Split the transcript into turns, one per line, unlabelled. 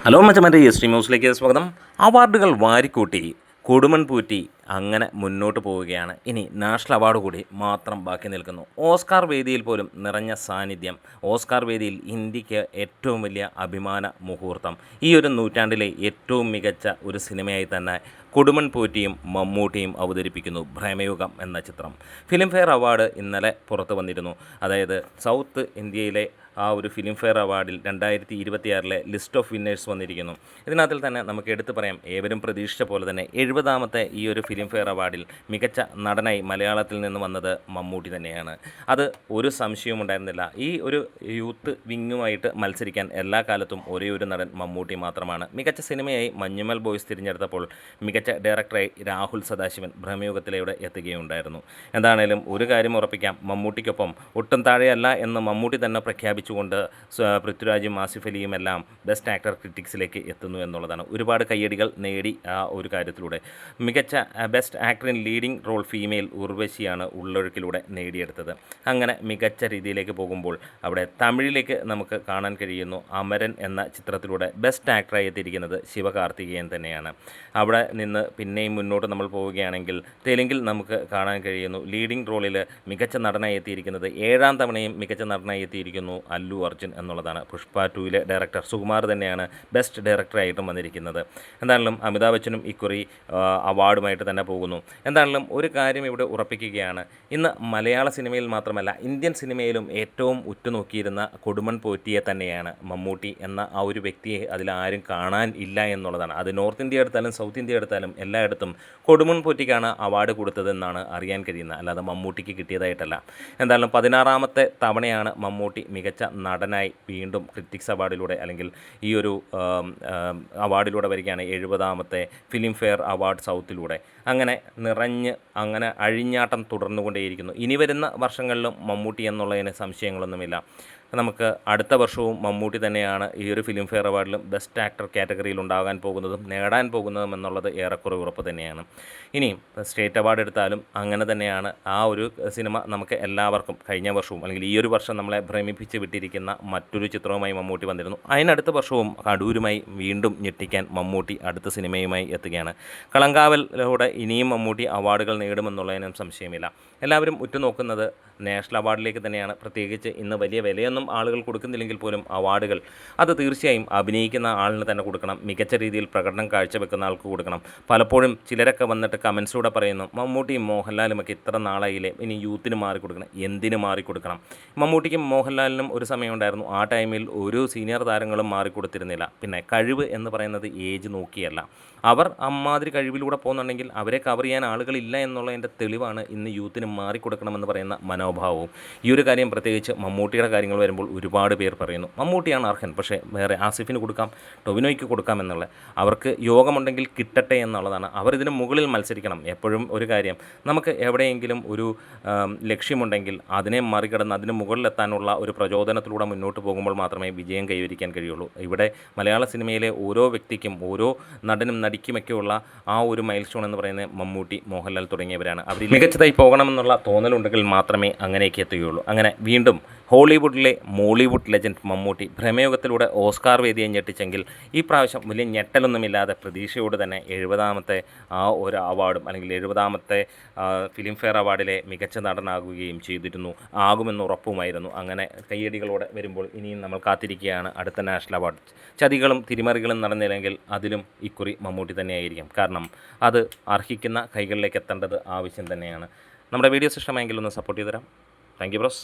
Hello മച്ചമൻ്റെ S T ന്യൂസിലേക്ക് സ്വാഗതം. അവാർഡുകൾ വാരിക്കൂട്ടി കൊടുമൺ പൂറ്റി അങ്ങനെ മുന്നോട്ട് പോവുകയാണ്. ഇനി നാഷണൽ അവാർഡ് കൂടി മാത്രം ബാക്കി നിൽക്കുന്നു. ഓസ്കാർ വേദിയിൽ പോലും നിറഞ്ഞ സാന്നിധ്യം. ഓസ്കാർ വേദിയിൽ ഇന്ത്യക്ക് ഏറ്റവും വലിയ അഭിമാന മുഹൂർത്തം. ഈ ഒരു നൂറ്റാണ്ടിലെ ഏറ്റവും മികച്ച ഒരു സിനിമയായി തന്നെ കൊടുമൺ പൂറ്റിയും മമ്മൂട്ടിയും അവതരിപ്പിക്കുന്നു ഭ്രമയുഗം എന്ന ചിത്രം. ഫിലിം ഫെയർ അവാർഡ് ഇന്നലെ പുറത്തു വന്നിരുന്നു. അതായത് സൗത്ത് ഇന്ത്യയിലെ ആ ഒരു ഫിലിം ഫെയർ അവാർഡിൽ 2026 ലിസ്റ്റ് ഓഫ് വിന്നേഴ്സ് വന്നിരിക്കുന്നു. ഇതിനകത്തിൽ തന്നെ നമുക്ക് എടുത്തു പറയാം, ഏവരും പ്രതീക്ഷിച്ച പോലെ തന്നെ 70ാമത്തെ ഈ ഒരു ഫിലിം ഫെയർ അവാർഡിൽ മികച്ച നടനായി മലയാളത്തിൽ നിന്ന് വന്നത് മമ്മൂട്ടി തന്നെയാണ്. അത് ഒരു സംശയവും ഉണ്ടായിരുന്നില്ല. ഈ ഒരു യൂത്ത് വിങ്ങുമായിട്ട് മത്സരിക്കാൻ എല്ലാ കാലത്തും ഒരേ ഒരു നടൻ മമ്മൂട്ടി മാത്രമാണ്. മികച്ച സിനിമയായി മഞ്ഞുമൽ ബോയ്സ് തിരഞ്ഞെടുത്തപ്പോൾ മികച്ച ഡയറക്ടറായി രാഹുൽ സദാശിവൻ ഭ്രമയുഗത്തിലൂടെ എത്തുകയുണ്ടായിരുന്നു. എന്താണേലും ഒരു കാര്യം ഉറപ്പിക്കാം, മമ്മൂട്ടിക്കൊപ്പം ഒട്ടും താഴെയല്ല എന്ന് മമ്മൂട്ടി തന്നെ പ്രഖ്യാപിച്ചുകൊണ്ട് പൃഥ്വിരാജും ആസിഫ് അലിയും എല്ലാം ബെസ്റ്റ് ആക്ടർ ക്രിറ്റിക്സിലേക്ക് എത്തുന്നു എന്നുള്ളതാണ്. ഒരുപാട് കയ്യടികൾ നേടി ആ ഒരു കാര്യത്തിലൂടെ. മികച്ച best actor in leading role female ഉർവശിയാണ് ഉള്ളൊഴുക്കിലൂടെ നേടിയെടുത്തത്. അങ്ങനെ മികച്ച രീതിയിലേക്ക് പോകുമ്പോൾ അവിടെ തമിഴിലേക്ക് നമുക്ക് കാണാൻ കഴിയുന്നു. അമരൻ എന്ന ചിത്രത്തിലൂടെ ബെസ്റ്റ് ആക്ടറായി എത്തിയിരിക്കുന്നത് ശിവകാർത്തികേയൻ തന്നെയാണ്. അവിടെ നിന്ന് പിന്നെയും മുന്നോട്ട് നമ്മൾ പോവുകയാണെങ്കിൽ തെലുങ്കിൽ നമുക്ക് കാണാൻ കഴിയുന്നു ലീഡിംഗ് റോളിൽ മികച്ച നടനായി എത്തിയിരിക്കുന്നത് 7ാം തവണയും മികച്ച നടനായി എത്തിയിരിക്കുന്നു അല്ലു അർജുൻ എന്നുള്ളതാണ്. പുഷ്പ 2 ഡയറക്ടർ സുകുമാർ തന്നെയാണ് ബെസ്റ്റ് ഡയറക്ടറായിട്ടും വന്നിരിക്കുന്നത്. എന്തായാലും അമിതാഭ് ബച്ചനും ഇക്കുറി അവാർഡുമായിട്ട് തന്നെ പോകുന്നു. എന്തായാലും ഒരു കാര്യം ഇവിടെ ഉറപ്പിക്കുകയാണ്, ഇന്ന് മലയാള സിനിമയിൽ മാത്രമല്ല ഇന്ത്യൻ സിനിമയിലും ഏറ്റവും ഉറ്റുനോക്കിയിരുന്ന കൊടുമൺ പോറ്റിയെ തന്നെയാണ് മമ്മൂട്ടി എന്ന ആ ഒരു വ്യക്തിയെ അതിലാരും കാണാൻ ഇല്ല എന്നുള്ളതാണ്. അത് നോർത്ത് ഇന്ത്യ എടുത്താലും സൗത്ത് ഇന്ത്യ എടുത്താലും എല്ലായിടത്തും കൊടുമൺ പോറ്റിക്കാണ് അവാർഡ് കൊടുത്തതെന്നാണ് അറിയാൻ കഴിയുന്നത്, അല്ലാതെ മമ്മൂട്ടിക്ക് കിട്ടിയതായിട്ടല്ല. എന്തായാലും 16ാമത്തെ തവണയാണ് മമ്മൂട്ടി മികച്ച നടനായി വീണ്ടും ക്രിറ്റിക്സ് അവാർഡിലൂടെ അല്ലെങ്കിൽ ഈ ഒരു അവാർഡിലൂടെ വരികയാണ്. 70ാമത്തെ ഫിലിം ഫെയർ അവാർഡ് സൗത്തിലൂടെ അങ്ങനെ നിറഞ്ഞ് അങ്ങനെ അഴിഞ്ഞാട്ടം തുടർന്നുകൊണ്ടേയിരിക്കുന്നു. ഇനി വരുന്ന വർഷങ്ങളിലും മമ്മൂട്ടി എന്നുള്ളതിന് സംശയങ്ങളൊന്നുമില്ല. നമുക്ക് അടുത്ത വർഷവും മമ്മൂട്ടി തന്നെയാണ് ഈ ഒരു ഫിലിം ഫെയർ അവാർഡിലും ബെസ്റ്റ് ആക്ടർ കാറ്റഗറിയിൽ ഉണ്ടാകാൻ പോകുന്നതും നേടാൻ പോകുന്നതും എന്നുള്ളത് ഏറെക്കുറെ ഉറപ്പ് തന്നെയാണ്. ഇനിയും സ്റ്റേറ്റ് അവാർഡ് എടുത്താലും അങ്ങനെ തന്നെയാണ്. ആ ഒരു സിനിമ നമുക്ക് എല്ലാവർക്കും കഴിഞ്ഞ വർഷവും അല്ലെങ്കിൽ ഈ ഒരു വർഷം നമ്മളെ ഭ്രമിപ്പിച്ച് വിട്ടിരിക്കുന്ന മറ്റൊരു ചിത്രവുമായി മമ്മൂട്ടി വന്നിരുന്നു. അതിനടുത്ത വർഷവും അടൂരുമായി വീണ്ടും ഞെട്ടിക്കാൻ മമ്മൂട്ടി അടുത്ത സിനിമയുമായി എത്തുകയാണ്. കളങ്കാവലിലൂടെ ഇനിയും മമ്മൂട്ടി അവാർഡുകൾ നേടുമെന്നുള്ളതിനും സംശയമില്ല. എല്ലാവരും ഉറ്റുനോക്കുന്നത് നാഷണൽ അവാർഡിലേക്ക് തന്നെയാണ്. പ്രത്യേകിച്ച് ഇന്ന് വലിയ വിലയൊന്നും ആളുകൾ കൊടുക്കുന്നില്ലെങ്കിൽ പോലും അവാർഡുകൾ അത് തീർച്ചയായും അഭിനയിക്കുന്ന ആളിന് തന്നെ കൊടുക്കണം. മികച്ച രീതിയിൽ പ്രകടനം കാഴ്ചവെക്കുന്ന ആൾക്ക് കൊടുക്കണം. പലപ്പോഴും ചിലരൊക്കെ വന്നിട്ട് കമൻസിലൂടെ പറയുന്നു, മമ്മൂട്ടിയും മോഹൻലാലുമൊക്കെ ഇത്ര നാളായില്ലേ, ഇനി യൂത്തിന് മാറിക്കൊടുക്കണം. എന്തിന് മാറിക്കൊടുക്കണം? മമ്മൂട്ടിക്കും മോഹൻലാലിനും ഒരു സമയമുണ്ടായിരുന്നു, ആ ടൈമിൽ ഒരു സീനിയർ താരങ്ങളും മാറിക്കൊടുത്തിരുന്നില്ല. പിന്നെ കഴിവ് എന്ന് പറയുന്നത് ഏജ് നോക്കിയല്ല. അവർ അമ്മാതിരി കഴിവിലൂടെ പോകുന്നുണ്ടെങ്കിൽ അവരെ കവർ ചെയ്യാൻ ആളുകളില്ല എന്നുള്ളതിൻ്റെ തെളിവാണ് ഇന്ന് യൂത്തിന് മാറിക്കൊടുക്കണമെന്ന് പറയുന്ന മനോഭാവവും. ഈ ഒരു കാര്യം പ്രത്യേകിച്ച് മമ്മൂട്ടിയുടെ കാര്യങ്ങൾ വരുമ്പോൾ ഒരുപാട് പേർ പറയുന്നു മമ്മൂട്ടിയാണ് അർഹൻ, പക്ഷേ വേറെ ആസിഫിന് കൊടുക്കാം, ടൊവിനോയ്ക്ക് കൊടുക്കാം എന്നുള്ള, അവർക്ക് യോഗമുണ്ടെങ്കിൽ കിട്ടട്ടെ എന്നുള്ളതാണ്. അവർ ഇതിന് മുകളിൽ മത്സരിക്കണം. എപ്പോഴും ഒരു കാര്യം, നമുക്ക് എവിടെയെങ്കിലും ഒരു ലക്ഷ്യമുണ്ടെങ്കിൽ അതിനെ മറികടന്ന് അതിന് മുകളിലെത്താനുള്ള ഒരു പ്രചോദനത്തിലൂടെ മുന്നോട്ട് പോകുമ്പോൾ മാത്രമേ വിജയം കൈവരിക്കാൻ കഴിയുള്ളൂ. ഇവിടെ മലയാള സിനിമയിലെ ഓരോ വ്യക്തിക്കും ഓരോ നടനും നടിക്കുമൊക്കെയുള്ള ആ ഒരു മൈൽ സ്റ്റോൺ എന്ന് പറയുന്നത് മമ്മൂട്ടി, മോഹൻലാൽ തുടങ്ങിയവരാണ്. അവർ മികച്ചതായി പോകണമെന്നുള്ള തോന്നലുണ്ടെങ്കിൽ മാത്രമേ അങ്ങനെയൊക്കെ എത്തുകയുള്ളൂ. അങ്ങനെ വീണ്ടും ഹോളിവുഡിലെ മോളിവുഡ് ലെജൻഡ് മമ്മൂട്ടി ഭ്രമയുഗത്തിലൂടെ ഓസ്കാർ വേദിയെ ഞെട്ടിച്ചെങ്കിൽ ഈ പ്രാവശ്യം വലിയ ഞെട്ടലൊന്നുമില്ലാതെ പ്രതീക്ഷയോട് തന്നെ 70ാമത്തെ ആ ഒരു അവാർഡും അല്ലെങ്കിൽ 70ാമത്തെ ഫിലിം ഫെയർ അവാർഡിലെ മികച്ച നടനാകുകയും ചെയ്തിരുന്നു, ആകുമെന്ന് ഉറപ്പുമായിരുന്നു. അങ്ങനെ കയ്യടികളോടെ വരുമ്പോൾ ഇനിയും നമ്മൾ കാത്തിരിക്കുകയാണ് അടുത്ത നാഷണൽ അവാർഡ്. ചതികളും തിരിമറികളും നടന്നില്ലെങ്കിൽ അതിലും ഇക്കുറി മമ്മൂട്ടി തന്നെയായിരിക്കും. കാരണം അത് അർഹിക്കുന്ന കൈകളിലേക്ക് എത്തേണ്ടത് ആവശ്യം തന്നെയാണ്. നമ്മുടെ വീഡിയോസ് ഇഷ്ടമായെങ്കിൽ ഒന്ന് സപ്പോർട്ട് ചെയ്ത് തരാം. Thank you bros.